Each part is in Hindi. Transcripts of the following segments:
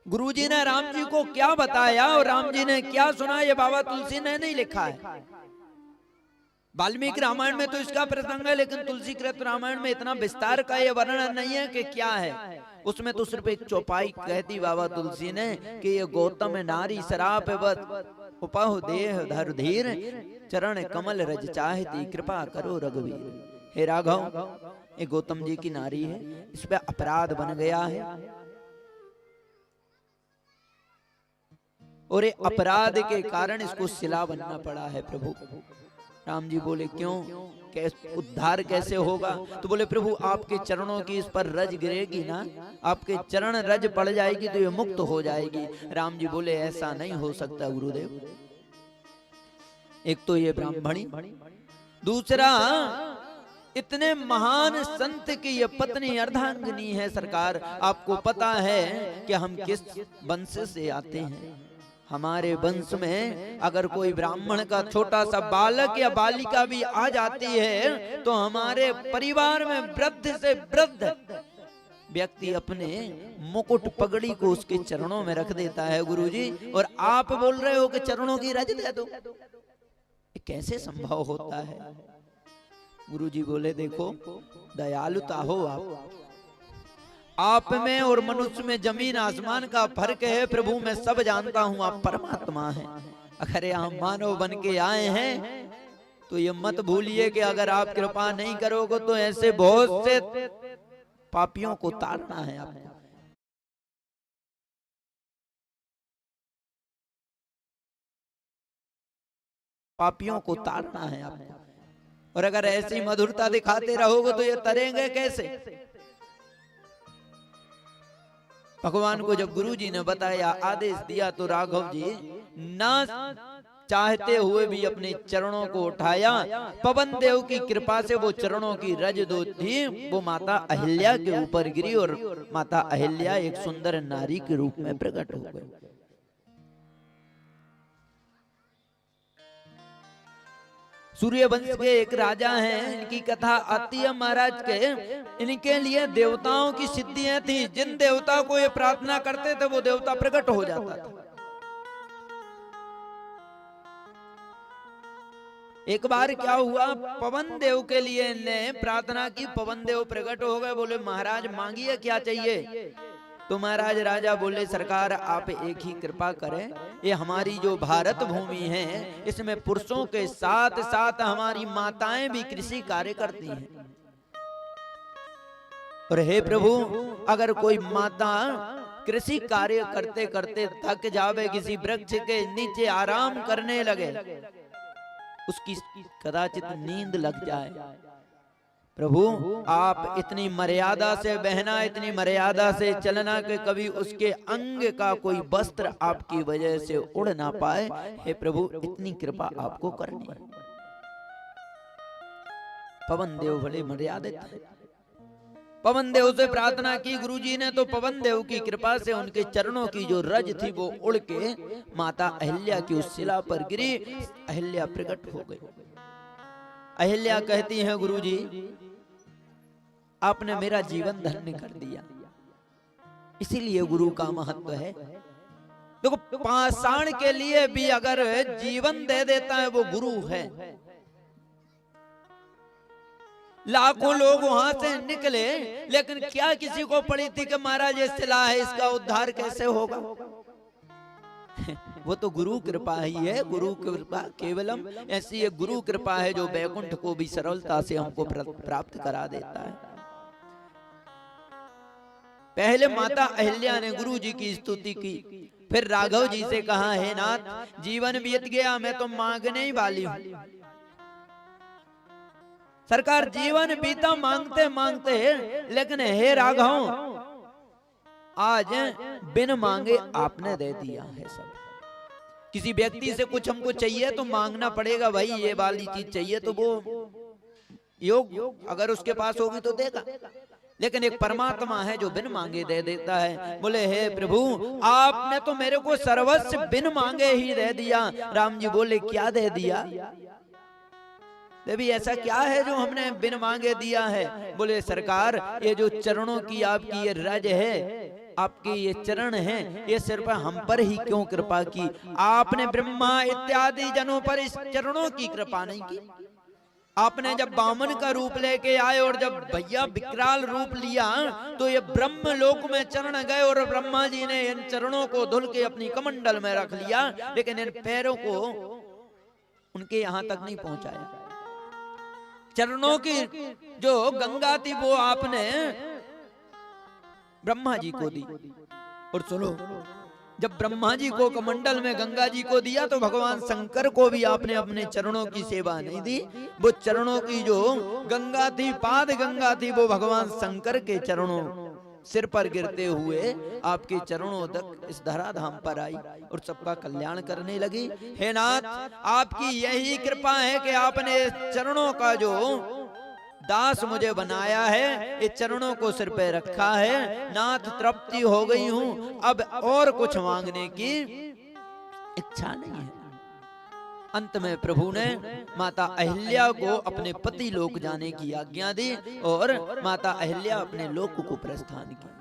गुरुजी ने राम जी को क्या बताया और राम जी ने क्या सुना, ये बाबा तुलसी ने नहीं लिखा है। वाल्मीकि रामायण में तो इसका प्रसंग है, लेकिन तुलसीकृत रामायण में इतना विस्तार का ये वर्णन नहीं है कि क्या है। उसमें तो सिर्फ एक चौपाई कहती बाबा तुलसी ने कि ये गौतम नारी शराबवत उपह देह धर धीर, चरण कमल रज चाहती कृपा करो रघुवीर। हे राघव, ये गौतम जी की नारी है, इस पे अपराध बन गया है और ये अपराध के कारण इसको शिला बनना पड़ा है। प्रभु राम जी बोले क्यों, उद्धार कैसे होगा? तो बोले प्रभु आपके चरणों की इस पर रज गिरेगी ना, आपके चरण रज पड़ जाएगी तो ये मुक्त हो जाएगी। राम जी बोले ऐसा नहीं हो सकता गुरुदेव, एक तो ये ब्राह्मणी, दूसरा इतने महान संत की ये पत्नी अर्धांगिनी है। सरकार आपको पता है कि हम किस वंश से आते हैं। हमारे वंश में अगर कोई ब्राह्मण का छोटा सा बालक या बालिका भी आ जाती है तो हमारे परिवार में वृद्ध से वृद्ध व्यक्ति अपने मुकुट पगड़ी को उसके चरणों में रख देता है गुरुजी, और आप बोल रहे हो कि चरणों की रज दे दो, ये कैसे संभव होता है? गुरुजी बोले देखो दयालुता हो आप में और मनुष्य में जमीन आसमान का फर्क है। प्रभु मैं सब जानता हूं, आप परमात्मा हैं। अगर यहाँ मानव बन के आए हैं तो ये मत भूलिए कि अगर आप कृपा नहीं करोगे तो ऐसे बहुत से पापियों को तारना है आपको। पापियों को तारना है आपको, और अगर ऐसी मधुरता दिखाते रहोगे तो ये तरेंगे कैसे? भगवान को जब गुरुजी ने बताया, आदेश दिया, तो राघव जी ना चाहते हुए भी अपने चरणों को उठाया। पवन देव की कृपा से वो चरणों की रज दो थी वो माता अहिल्या के ऊपर गिरी और माता अहिल्या एक सुंदर नारी के रूप में प्रकट हो गई। सूर्यवंश के एक राजा हैं, इनकी कथा आती है महाराज के। इनके लिए देवताओं की सिद्धियां थी, जिन देवता को ये प्रार्थना करते थे वो देवता प्रकट हो जाता था। एक बार क्या हुआ, पवन देव के लिए इनने प्रार्थना की, पवन देव प्रकट हो गए। बोले महाराज मांगिए क्या चाहिए? तो महाराज राजा बोले सरकार आप एक ही कृपा करें, ये हमारी जो भारत भूमि है इसमें पुरुषों के साथ साथ हमारी माताएं भी कृषि कार्य करती हैं, और हे प्रभु अगर कोई माता कृषि कार्य करते करते थक जावे, किसी वृक्ष के नीचे आराम करने लगे, उसकी कदाचित नींद लग जाए, प्रभु आप इतनी मर्यादा से बहना, इतनी मर्यादा से चलना कि कभी उसके अंग का कोई वस्त्र आपकी वजह से उड़ ना पाए। हे प्रभु इतनी कृपा आपको करनी है। पवन देव बड़े मर्यादित है। पवन देव से प्रार्थना की गुरुजी ने, तो पवन देव की कृपा से उनके चरणों की जो रज थी वो उड़ के माता अहिल्या की उस शिला पर गिरी। अहिल्या प्रकट हो गई। अहिल्या कहती हैं गुरुजी आपने मेरा जीवन धन्य कर दिया, इसीलिए गुरु का महत्व है। देखो पाषाण के लिए भी अगर जीवन दे देता है वो गुरु है। लाखों लोग वहां से निकले, लेकिन क्या किसी को पड़ी थी कि महाराज ये शिला है, इसका उद्धार कैसे होगा? वो तो गुरु कृपा ही है। गुरु कृपा केवलम ऐसी एक गुरु कृपा है जो वैकुंठ को भी सरलता से हमको प्राप्त करा देता है। पहले माता अहिल्या ने गुरु जी की स्तुति की, फिर राघव जी से कहा हे नाथ जीवन बीत गया, मैं तो मांगने ही वाली हूं। सरकार जीवन बीता मांगते मांगते, लेकिन हे राघव आज बिन मांगे आपने दे दिया है सब। किसी व्यक्ति से कुछ हमको चाहिए तो मांगना पड़ेगा, भाई ये वाली चीज चाहिए, तो वो योग अगर उसके पास होगी तो देगा। लेकिन एक परमात्मा है जो बिन मांगे दे देता है। बोले हे प्रभु आपने तो मेरे को सर्वस्व बिन मांगे ही दे दिया। राम जी बोले क्या दे दिया? देवी ऐसा क्या है जो हमने बिन मांगे दिया है? बोले सरकार ये जो चरणों की आपकी ये रज है आपके ये चरण हैं, ये सिर्फ हम पर ही क्यों कृपा की? आपने ब्रह्मा इत्यादि जनों पर इस चरणों की कृपा नहीं की। आपने जब बामन का रूप लेके आए और जब भैया विकराल रूप लिया तो ये ब्रह्म लोक में चरण गए और ब्रह्मा जी ने इन चरणों को धुल के अपनी कमंडल में रख लिया, लेकिन इन पैरों को उनके यहां तक नहीं पहुंचाया। चरणों की जो गंगा थी वो आपने ब्रह्मा जी को दी। और सुनो, जब ब्रह्मा जी को कमंडल में गंगा जी को दिया तो भगवान शंकर को भी आपने अपने चरणों की सेवा नहीं दी। वो चरणों की जो गंगा थी, पाद गंगा थी, वो भगवान शंकर के चरणों सिर पर गिरते हुए आपके चरणों तक इस धराधाम पर आई और सबका कल्याण करने लगी। हे नाथ, आपकी यही कृपा है कि आपने चरणों का जो दास मुझे बनाया है, ये चरणों को सिर पे रखा है। नाथ, तृप्ति हो गई हूं, अब और कुछ मांगने की इच्छा नहीं है। अंत में प्रभु ने माता अहिल्या को अपने पति लोक जाने की आज्ञा दी और माता अहिल्या अपने लोक को प्रस्थान किया।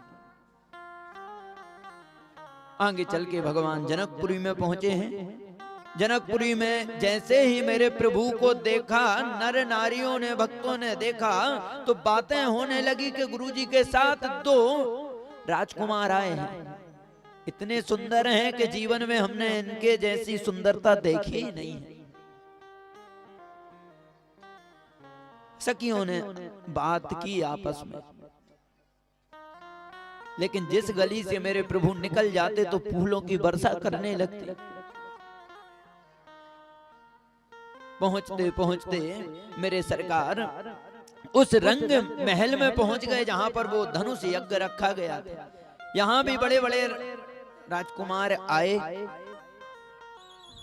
आगे चल के भगवान जनकपुरी में पहुंचे हैं। जनकपुरी में जैसे ही मेरे प्रभु को देखा, नर नारियों ने, भक्तों ने देखा तो बातें होने लगी कि गुरुजी के साथ 2 राजकुमार आए हैं, इतने सुंदर हैं कि जीवन में हमने इनके जैसी सुंदरता देखी ही नहीं है। सखियों ने बात की आपस में, लेकिन जिस गली से मेरे प्रभु निकल जाते तो फूलों की वर्षा करने लगती। पहुंचते पहुंचते मेरे सरकार उस रंग महल में पहुंच गए जहां पर वो धनुष यज्ञ रखा गया था। यहां भी बड़े बड़े राजकुमार आए,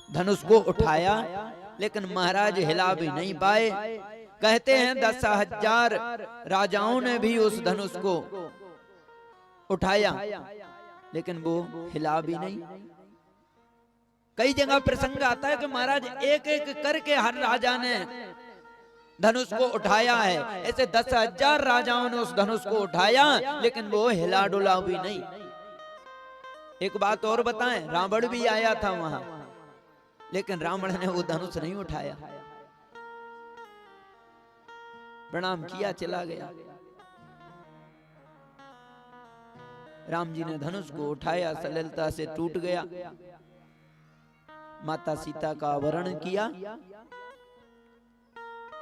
धनुष को उठाया, लेकिन महाराज हिला भी नहीं पाए। कहते हैं 10,000 राजाओं ने भी उस धनुष को उठाया, लेकिन वो हिला भी नहीं। कई जगह प्रसंग आता है कि महाराज एक एक करके हर राजा ने धनुष को उठाया है। ऐसे 10,000 राजाओं ने उस धनुष को उठाया, लेकिन वो हिला डुला भी नहीं। एक बात और बताएं, रावण भी आया था वहां, लेकिन रावण ने वो धनुष नहीं उठाया, प्रणाम किया, चला गया। राम जी ने धनुष को उठाया, सलिलता से टूट गया। माता सीता का वरण किया।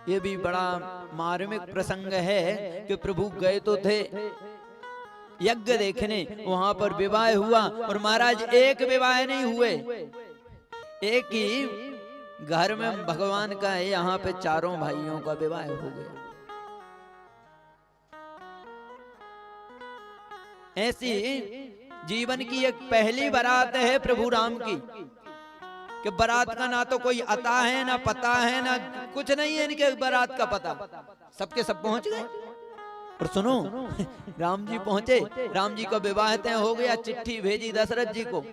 ये भी बड़ा मार्मिक प्रसंग है कि प्रभु गए तो थे यज्ञ देखने, वहां पर विवाह हुआ और महाराज एक विवाह नहीं हुए, एक ही घर में भगवान का है, यहाँ पे 4 भाइयों का विवाह हो गया। ऐसी जीवन की एक पहली बारात है प्रभु राम की कि बारात का ना तो कोई अता है, ना पता है, ना कुछ नहीं है इनके बारात का पता। सबके सब पहुंच गए। और सुनो, राम जी पहुंचे, राम जी का विवाह तय हो गया। चिट्ठी भेजी दशरथ जी को,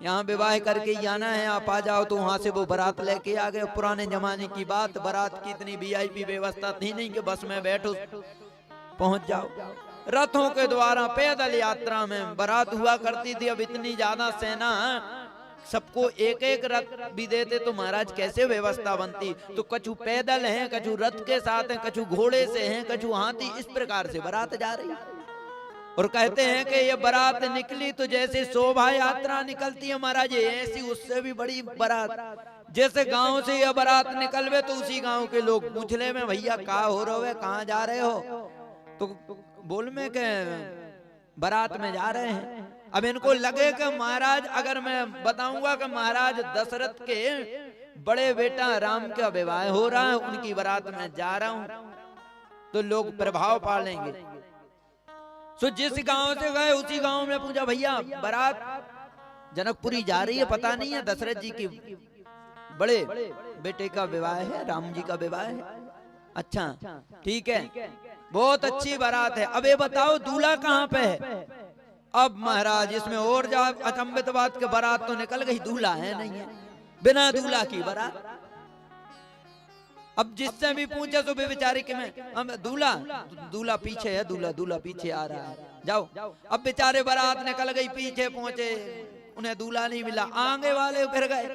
यहाँ विवाह करके ही आना है, आप आ जाओ। तो वहां से वो बारात लेके आ गए। पुराने जमाने की बात, बारात की इतनी VIP व्यवस्था थी नहीं कि बस में बैठो पहुंच जाओ। रथों के द्वारा पैदल यात्रा में बारात हुआ करती थी। अब इतनी ज्यादा सेना, सबको एक एक रथ भी देते तो महाराज कैसे व्यवस्था बनती। तो कछु पैदल हैं, कछु रथ के साथ हैं, कछु घोड़े से हैं, कछु हाथी, इस प्रकार से बारात जा रही। और कहते हैं कि ये बारात निकली तो जैसे शोभा यात्रा निकलती है महाराज, ऐसी उससे भी बड़ी बारात। जैसे गांव से ये बारात निकलवे तो उसी गांव के लोग पूछ ले में, भैया कहाँ हो रहे हो, कहाँ जा रहे हो? तो बोल में के बारात में जा रहे हैं। अब इनको लगे कि महाराज, अगर मैं बताऊंगा कि महाराज दशरथ के बड़े बेटा राम का विवाह हो रहा है, उनकी बारात में जा रहा हूं, तो लोग प्रभाव पा लेंगे। सो जिस गांव से गए उसी गांव में पूछा, भैया बारात जनकपुरी जा रही है, पता नहीं है, दशरथ जी की बड़े बेटे का विवाह है, राम जी का विवाह है। अच्छा ठीक है, बहुत अच्छी बारात है। अब ये बताओ दूल्हा कहाँ पे है? अब महाराज इसमें और जा अचंभित बात के बारात तो निकल गई, दूल्हा है नहीं है, बिना दूल्हा की बारात। अब जिससे भी पूछे तो बेचारे कि मैं हम दूल्हा पीछे है, दूल्हा पीछे आ रहा है, जाओ। अब बेचारे बारात निकल गई, पीछे पहुंचे, उन्हें दूल्हा नहीं मिला। आगे वाले फिर गए,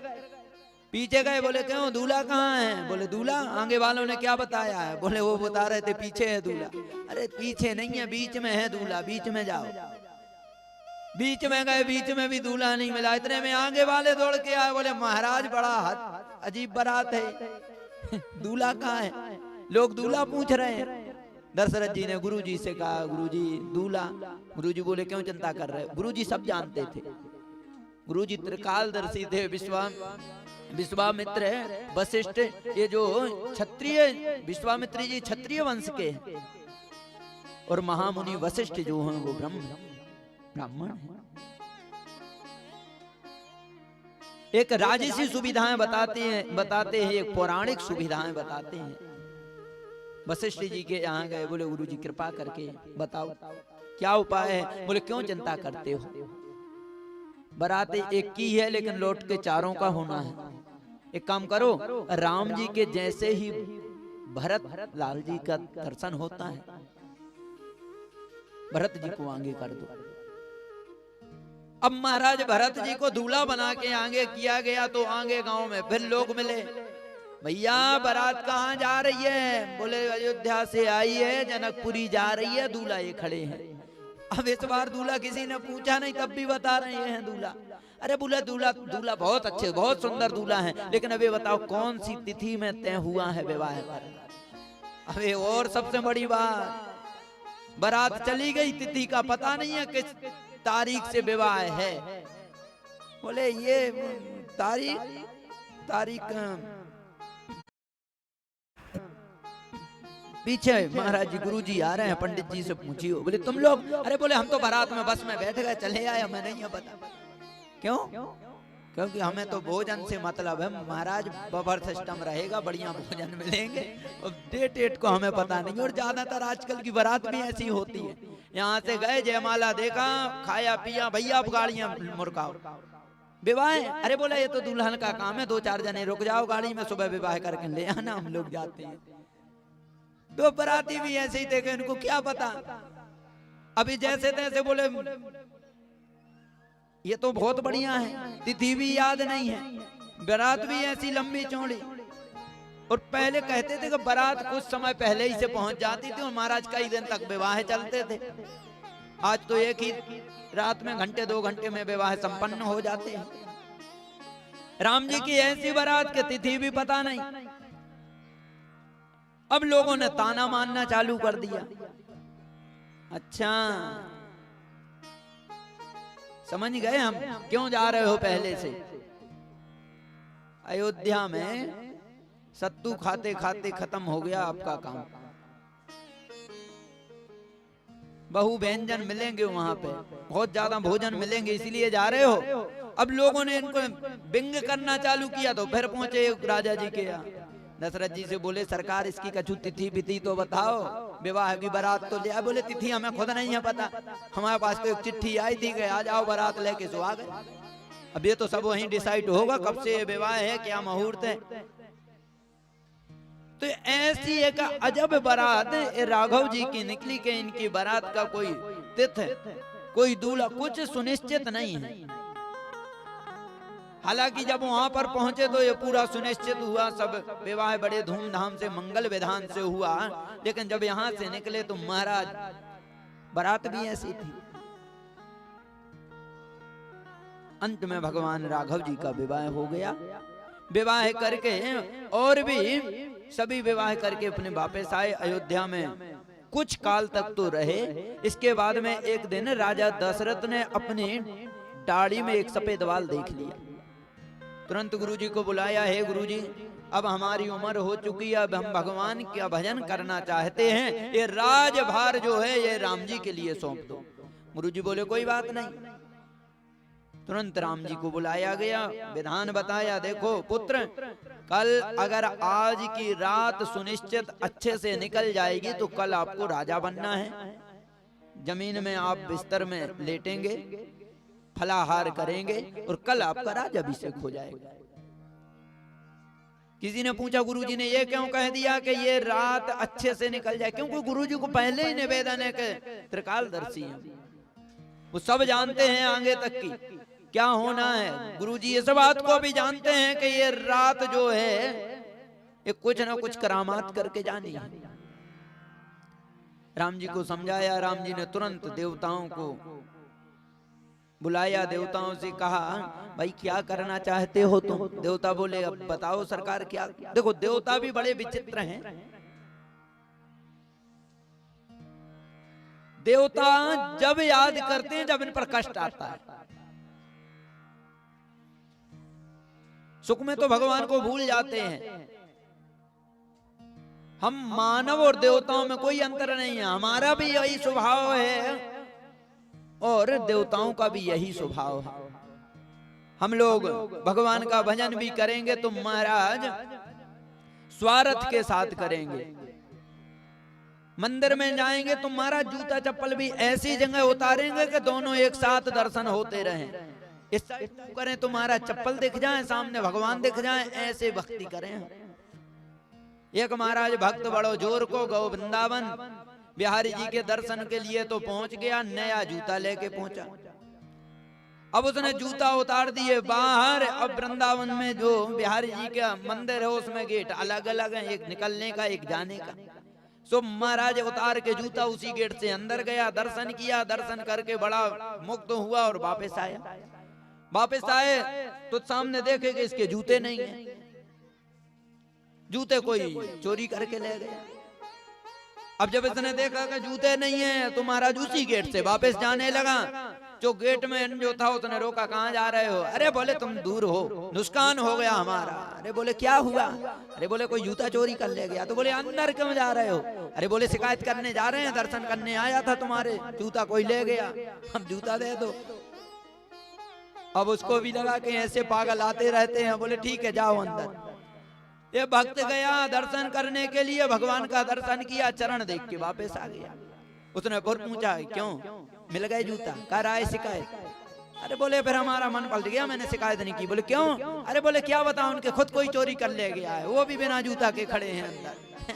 पीछे गए, बोले क्यों दूल्हा कहाँ है? बोले दूल्हा, आगे वालों ने क्या बताया है? बोले वो बता रहे थे पीछे है दूल्हा। अरे पीछे नहीं है, बीच में है दूल्हा, बीच में जाओ। बीच में गए, बीच में भी दूल्हा नहीं मिला। इतने में आगे वाले दौड़ के आए, बोले महाराज बड़ा अजीब बारात है, दूल्हा कहाँ है? लोग दूल्हा पूछ रहे हैं। दशरथ जी ने गुरुजी से कहा, गुरुजी दूल्हा। गुरुजी बोले क्यों चिंता कर रहे? गुरुजी सब जानते थे, गुरुजी त्रिकालदर्शी थे। विश्वामित्र वशिष्ठ, ये जो क्षत्रिय विश्वामित्र जी क्षत्रिय वंश के हैं, और महामुनि वशिष्ठ जो हैं वो ब्राह्मण हैं। एक राजसी सुविधाएं बताते हैं, एक पौराणिक सुविधाएं बताते हैं। वशिष्ठ जी के यहाँ गए, बोले गुरुजी कृपा करके बताओ क्या उपाय है? बोले क्यों चिंता करते हो? बारात एक की है, लेकिन लौट के चारों का होना है। एक काम करो, राम जी के जैसे ही भरत लाल जी का दर्शन होता है, भरत जी को आगे कर दो। अब महाराज भरत जी को दूल्हा बना के आगे किया गया, तो आगे गांव में फिर लोग मिले, भैया बारात कहाँ जा रही है? बोले अयोध्या से आई है, जनकपुरी जा रही है, दूल्हा ये खड़े हैं। अब इस बार दूल्हा किसी ने पूछा नहीं, तब भी बता रहे हैं दूल्हा। अरे बोला दूल्हा बहुत अच्छे, बहुत सुंदर दूल्हा है, लेकिन अभी बताओ कौन सी तिथि में तय हुआ है विवाह करना? अबे और सबसे बड़ी बात, बारात चली गई, तिथि का पता नहीं है किस तारीख से विवाह है। बोले ये तारीख पीछे महाराज जी गुरुजी आ रहे हैं, पंडित जी से पूछिए। बोले तुम लोग? अरे बोले हम तो बारात में बस में बैठ गए, चले आए, हमें नहीं पता। क्यों? क्योंकि हमें तो भोजन से मतलब है महाराज, बफर सिस्टम रहेगा, बढ़िया भोजन मिलेंगे, और डेट को हमें पता नहीं। और ज्यादातर आजकल की बारात भी ऐसी होती है, यहाँ से गए, जयमाला देखा, खाया पिया, भैया अब गाड़ियां मुड़काओ, विवाह। अरे बोला ये तो दुल्हन का काम है, 2-4 जने रुक जाओ गाड़ी में, सुबह विवाह करके ले आना, हम लोग जाते हैं। तो बराती भी ऐसे ही देखे, इनको क्या पता। अभी जैसे तैसे बोले ये तो बहुत बढ़िया है, तिथि भी याद नहीं है, बारात भी ऐसी लंबी चौड़ी। और पहले कहते थे कि बारात कुछ समय पहले ही से पहुंच जाती थी, और महाराज कई दिन तक विवाह चलते थे। आज तो एक ही रात में घंटे 2 घंटे में विवाह संपन्न हो जाते हैं। राम जी की ऐसी बारात की तिथि भी पता नहीं। अब लोगों ने ताना मानना चालू कर दिया। अच्छा समझ गए हम क्यों जा रहे हो पहले से? अयोध्या में सत्तू खाते खाते खत्म हो गया आपका काम। बहु व्यंजन मिलेंगे वहां पे, बहुत ज्यादा भोजन मिलेंगे, इसलिए जा रहे हो। अब लोगों ने इनको व्यंग करना चालू किया, तो फिर पहुंचे राजा जी के यहाँ। दशरथ जी से बोले सरकार इसकी कछु तिथि बिथि तो बताओ, विवाह की बारात तो लिया। बोले तिथि हमें खुद नहीं है पता, हमारे पास तो एक चिट्ठी आई थी कि आ जाओ बारात लेके, सो आ गए। अब ये तो सब वहीं डिसाइड होगा कब से विवाह है, क्या मुहूर्त है। तो ऐसी एक अजब बारात राघव जी की निकली कि इनकी बारात का कोई तिथि, कोई दूल्हा, कुछ सुनिश्चित नहीं है। हालांकि जब वहां पर पहुंचे तो ये पूरा सुनिश्चित हुआ, सब विवाह बड़े धूमधाम से मंगल विधान से हुआ। लेकिन जब यहां से निकले तो महाराज बारात भी ऐसी थी। अंत में भगवान राघव जी का विवाह हो गया। विवाह करके और भी सभी विवाह करके अपने वापस आए अयोध्या में। कुछ काल तक तो रहे। इसके बाद में एक दिन राजा दशरथ ने अपनी दाढ़ी में एक सफेद बाल देख लिया। तुरंत गुरुजी को बुलाया, है गुरुजी अब हमारी उम्र हो चुकी है, अब हम भगवान का भजन करना चाहते हैं, ये राजभार जो है ये राम जी के लिए सौंप दो। गुरुजी बोले कोई बात नहीं। तुरंत राम जी को बुलाया गया, विधान बताया, देखो पुत्र कल अगर आज की रात सुनिश्चित अच्छे से निकल जाएगी तो कल आपको राजा बनना है। जमीन में आप बिस्तर में लेटेंगे, फलाहार करेंगे और कल आपका राजाभिषेक हो जाएगा। किसी ने पूछा गुरुजी ने ये क्यों कह दिया कि ये रात अच्छे से निकल जाए? क्योंकि गुरुजी को पहले ही निवेदन है कि त्रिकालदर्शी हैं, वो सब जानते हैं आगे तक की क्या होना है। गुरुजी इस बात को भी जानते हैं कि ये रात जो है ये कुछ ना कुछ करामात करके जानी है। राम जी को समझाया, राम जी ने तुरंत देवताओं को बुलाया, देवताओं से कहा भाई क्या करना चाहते हो तुम? देवता बोले अब बताओ सरकार क्या। देखो देवता भी बड़े विचित्र हैं। देवता जब याद करते हैं जब इन पर कष्ट आता है। सुख में तो भगवान को भूल जाते हैं। हम मानव और देवताओं में कोई अंतर नहीं है, हमारा भी यही स्वभाव है और देवताओं का भी यही स्वभाव है। हम लोग भगवान का भजन भी करेंगे तो महाराज स्वार्थ के साथ करेंगे। मंदिर में जाएंगे तो महाराज जूता चप्पल भी ऐसी जगह उतारेंगे कि दोनों एक साथ दर्शन होते रहें। इस साइड करें तो महाराज चप्पल दिख जाए, सामने भगवान दिख जाए, ऐसे भक्ति करें। एक महाराज भक्त बड़ो जोर को गौ वृंदावन बिहारी जी के दर्शन के लिए तो पहुंच गया, नया जूता लेके पहुंचा। अब उसने जूता उतार दिए बाहर। अब वृंदावन में जो बिहारी जी का मंदिर है उसमें गेट अलग अलग है, एक निकलने का एक जाने का। सो महाराज उतार के जूता उसी गेट से अंदर गया, दर्शन किया, दर्शन करके बड़ा मुक्त हुआ और वापस आया। वापस आए तो सामने देखे कि इसके जूते नहीं है, जूते कोई चोरी करके ले गया। अब जब इसने देखा कि जूते नहीं है तो महाराज उसी गेट से वापस जाने लगा। जो गेट में जो था उसने रोका, कहाँ जा रहे हो? अरे बोले तुम दूर हो, नुकसान हो गया हमारा। अरे बोले क्या हुआ? अरे बोले कोई जूता चोरी कर ले गया। तो बोले अंदर क्यों जा रहे हो? अरे बोले शिकायत करने जा रहे हैं, दर्शन करने आया था, तुम्हारे जूता कोई ले गया, हम जूता दे दो। अब उसको भी लगा कि ऐसे पागल आते रहते हैं। बोले ठीक है जाओ अंदर। ये भक्त गया दर्शन करने के लिए, भगवान का दर्शन किया, चरण देख के वापस आ गया। उसने फिर पूछा क्यों मिल गए जूता? कह रहा है शिकायत। अरे बोले फिर हमारा मन पलट गया, मैंने शिकायत नहीं की। बोले क्यों? अरे बोले क्या बताऊं, उनके खुद कोई चोरी कर ले गया है, वो भी बिना जूता के खड़े हैं अंदर।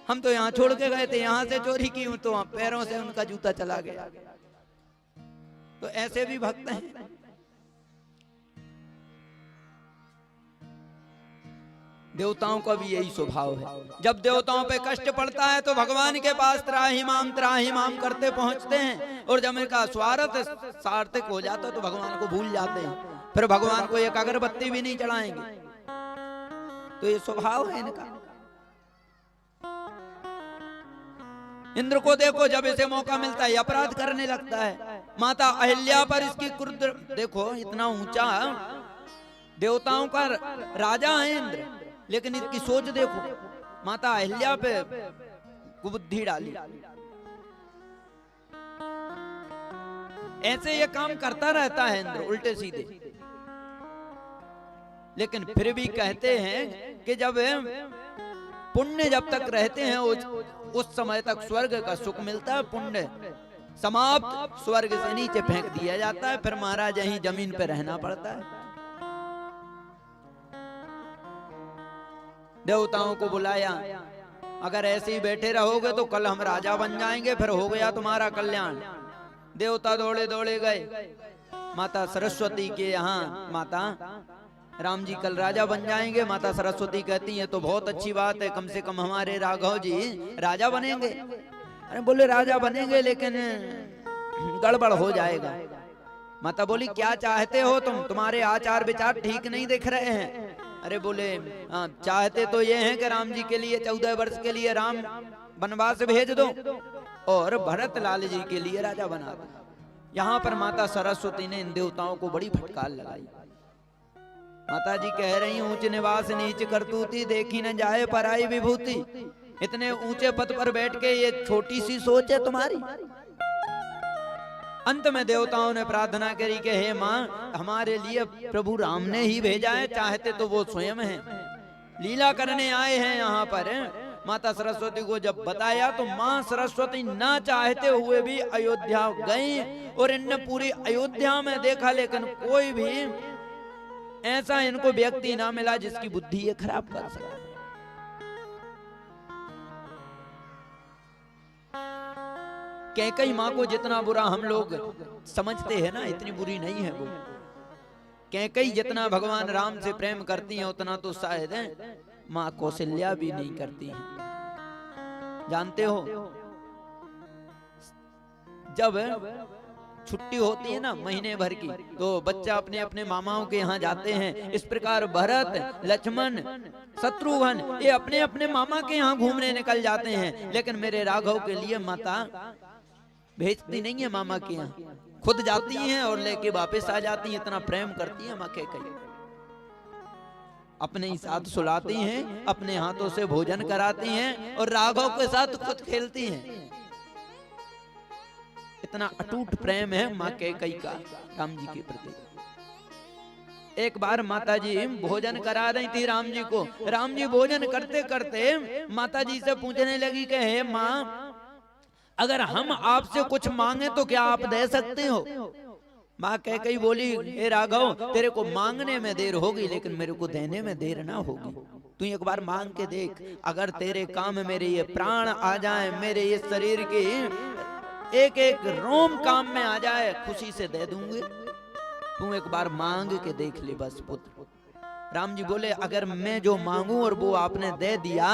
हम तो यहाँ छोड़ के गए थे, यहाँ से चोरी की हूं तो पैरों से उनका जूता चला गया। तो ऐसे भी भक्त हैं। देवताओं का भी यही स्वभाव है। जब देवताओं पे कष्ट पड़ता है तो भगवान के पास त्राहिमाम करते पहुंचते हैं, और जब इनका स्वार्थ सार्थक हो जाता है तो भगवान को भूल जाते हैं, फिर भगवान को एक अगरबत्ती भी नहीं चढ़ाएंगे। तो ये स्वभाव है इनका। इंद्र को देखो, जब इसे मौका मिलता है अपराध करने लगता है। माता अहिल्या पर इसकी क्रुद्ध देखो, इतना ऊंचा देवताओं का राजा है इंद्र, लेकिन इसकी सोच देखो, माता अहिल्या पे कुबुद्धि डाली। ऐसे ये काम करता रहता है इंद्र उल्टे सीधे। लेकिन फिर भी कहते हैं कि जब पुण्य जब तक रहते हैं उस समय तक स्वर्ग का सुख मिलता है। पुण्य समाप्त, स्वर्ग से नीचे फेंक दिया जाता है, फिर महाराज यहीं जमीन पे रहना पड़ता है। देवताओं को बुलाया, अगर ऐसे ही बैठे रहोगे तो कल हम राजा बन जाएंगे, फिर हो गया तुम्हारा कल्याण। देवता दौड़े दौड़े गए माता सरस्वती के यहाँ, माता राम जी कल राजा बन जाएंगे। माता सरस्वती कहती है तो बहुत अच्छी बात है, कम से कम हमारे राघव जी राजा बनेंगे। अरे बोले राजा बनेंगे लेकिन गड़बड़ हो जाएगा। माता बोली क्या चाहते हो तुम? तुम्हारे आचार विचार ठीक नहीं दिख रहे हैं। अरे बोले हाँ, चाहते तो ये हैं कि राम जी के लिए 14 वर्ष के लिए राम वनवास भेज दो और भरत लाल जी के लिए राजा बना दो। यहाँ पर माता सरस्वती ने इन देवताओं को बड़ी फटकार लगाई। माता जी कह रही ऊंच निवास नीच करतूती, देखी न जाए पराई विभूति। इतने ऊंचे पद पर बैठ के ये छोटी सी सोच है तुम्हारी। अंत में देवताओं ने प्रार्थना करी कि हे माँ, हमारे लिए प्रभु राम ने ही भेजा है, चाहते तो वो स्वयं हैं, लीला करने आए हैं यहाँ पर। माता सरस्वती को जब बताया तो माँ सरस्वती ना चाहते हुए भी अयोध्या गई, और इनने पूरी अयोध्या में देखा लेकिन कोई भी ऐसा इनको व्यक्ति ना मिला जिसकी बुद्धि ये खराब कर सके। कैकई माँ को जितना बुरा हम लोग समझते हैं ना, इतनी बुरी नहीं है वो। कैकई जितना भगवान राम से प्रेम करती हैं उतना तो शायद माँ कौशल्या भी नहीं करती हैं। जानते हो, जब छुट्टी होती है ना महीने भर की, तो बच्चा अपने अपने मामाओं के यहाँ जाते हैं। इस प्रकार भरत, लक्ष्मण, शत्रुघ्न ये अपने अपने मामा के यहाँ घूमने निकल जाते हैं। लेकिन मेरे राघव के लिए माता भेजती नहीं है मामा के यहाँ, खुद जाती हैं और लेके वापस आ जाती हैं। इतना प्रेम करती है माँ कैकेयी। अपने ही साथ सुलाती हैं, अपने हाथों से भोजन कराती हैं और राघव के साथ खुद खेलती हैं। इतना अटूट प्रेम है माँ कैकेयी का राम जी के प्रति। एक बार माता जी भोजन करा रही थी राम जी को। राम जी भोजन करते करते माता जी से पूछने लगी कि हे माँ, अगर हम आपसे कुछ मांगे तो क्या आप दे सकते हो? माँ कैकेयी बोली, हे राघव, तेरे को मांगने में देर होगी लेकिन मेरे को देने में देर ना होगी। तू एक बार मांग के देख, अगर तेरे काम मेरे ये प्राण आ जाए, मेरे ये शरीर के एक एक रोम काम में आ जाए, खुशी से दे दूंगे। तू एक बार मांग के देख ले बस पुत्र। राम जी बोले, अगर मैं जो मांगू और वो आपने दे दिया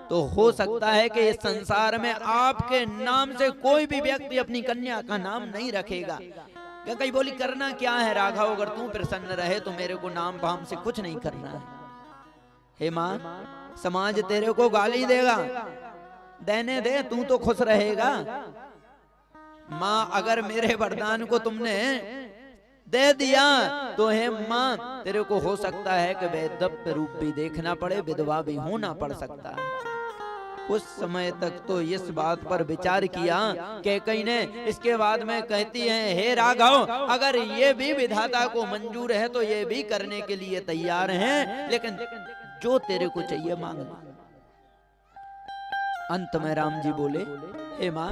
तो हो सकता है कि इस संसार में आपके नाम से कोई भी व्यक्ति अपनी कन्या का नाम नहीं रखेगा। कैकेयी बोली, करना क्या है राघव, अगर तू प्रसन्न रहे तो मेरे को नाम भाम से कुछ नहीं करना है। हे माँ, समाज तेरे को गाली देगा, देने दे, तू तो खुश रहेगा। माँ, अगर मेरे वरदान को तुमने दे दिया तो हे माँ, तेरे को हो सकता है कि वैधव्य रूप भी देखना पड़े, विधवा भी होना पड़ सकता है। कुछ समय तक तो इस बात पर विचार किया कैकेयी ने। इसके बाद में कहती है, हे राघव, अगर ये भी विधाता को मंजूर है तो ये भी करने के लिए तैयार हैं, लेकिन जो तेरे को चाहिए मांग ले। अंत में राम जी बोले, हे माँ,